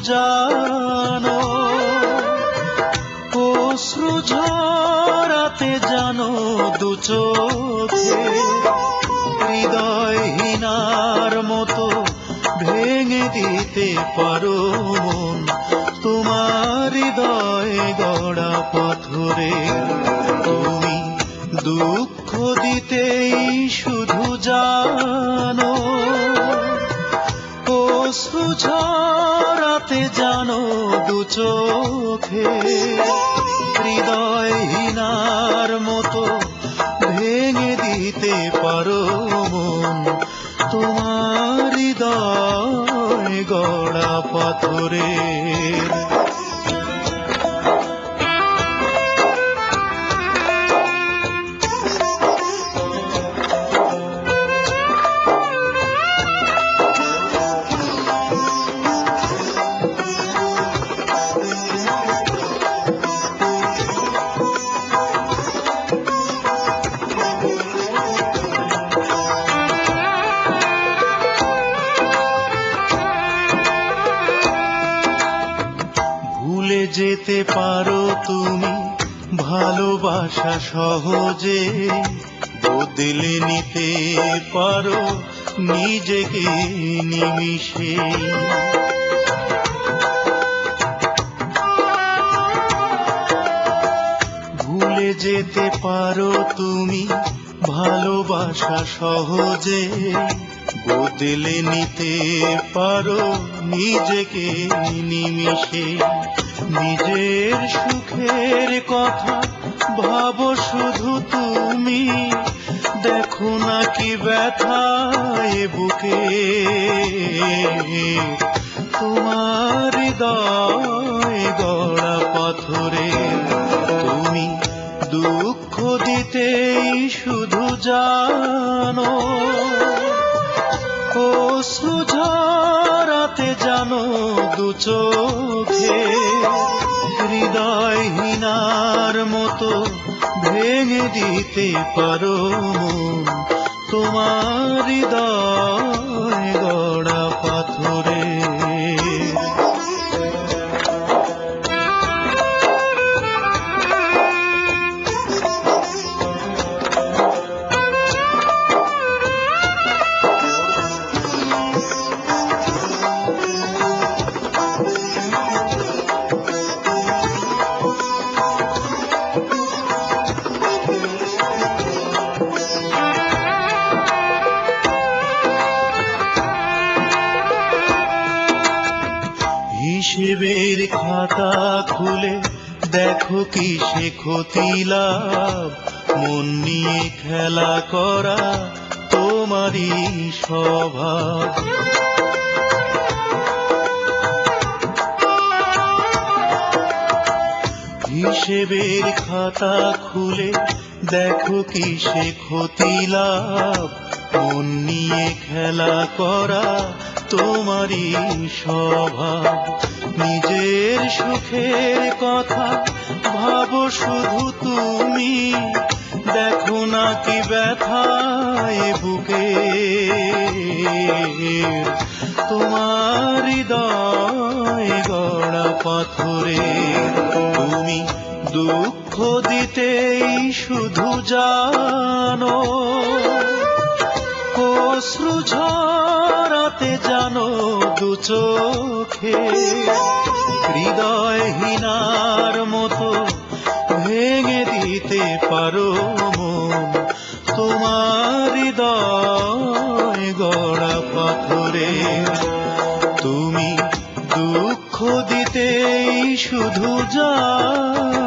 জানো, অশ্রু ঝরাতে জানো দু চোখে, হৃদয়হীনার মতো ভেঙে দিতে পারো মন, তোমার হৃদয় গড়া পাথরে। তুমি দুঃখ দিতেই শুধু জানো, অশ্রু ঝরাতে জানো দু চোখে, হৃদয়হীনার মতো ভেঙে দিতে পারো মন, তোমার হৃদয় গড়া পাথরে। ভুলে যেতে পারো তুমি ভালোবাসা সহজে, বদলে নিতে পারো নিজেকে নিমিষে। ভুলে যেতে পারো তুমি ভালোবাসা সহজে, বদলে নিতে পারো নিজেকে নিমিষে। নিজের সুখের কথা ভাবো শুধু তুমি, দেখো না কি ব্যথায় বুকে, তোমার হৃদয় গড়া পাথরে। তুমি দুঃখ দিতেই শুধু জানো, অশ্রু ঝরাতে জানো দু চোখে, হৃদয়হীনার মতো ভেঙে দিতে পারো মন, তোমার হৃদয় গড়া পাথরে। হিসেবের খাতা খুলে দেখো কি সে ক্ষতি লাভ, মন নিয়ে খেলা করা তোমারই স্বভাব। হিসেবের খাতা খুলে দেখো কি সে ক্ষতি লাভ, মন নিয়ে খেলা করা তোমারই স্বভাব। নিজের সুখের কথা ভাবো শুধু তুমি, দেখো না কি ব্যথায় বুকে, তোমার হৃদয় গড়া পাথরে। তুমি দুঃখ দিতেই শুধু জানো, অশ্রু ঝরাতে জানো দু চোখে, হৃদয়হীনার মতো ভেঙে দিতে পারো মন, তোমার হৃদয় গড়া পাথরে। তুমি দুঃখ দিতেই শুধু জানো,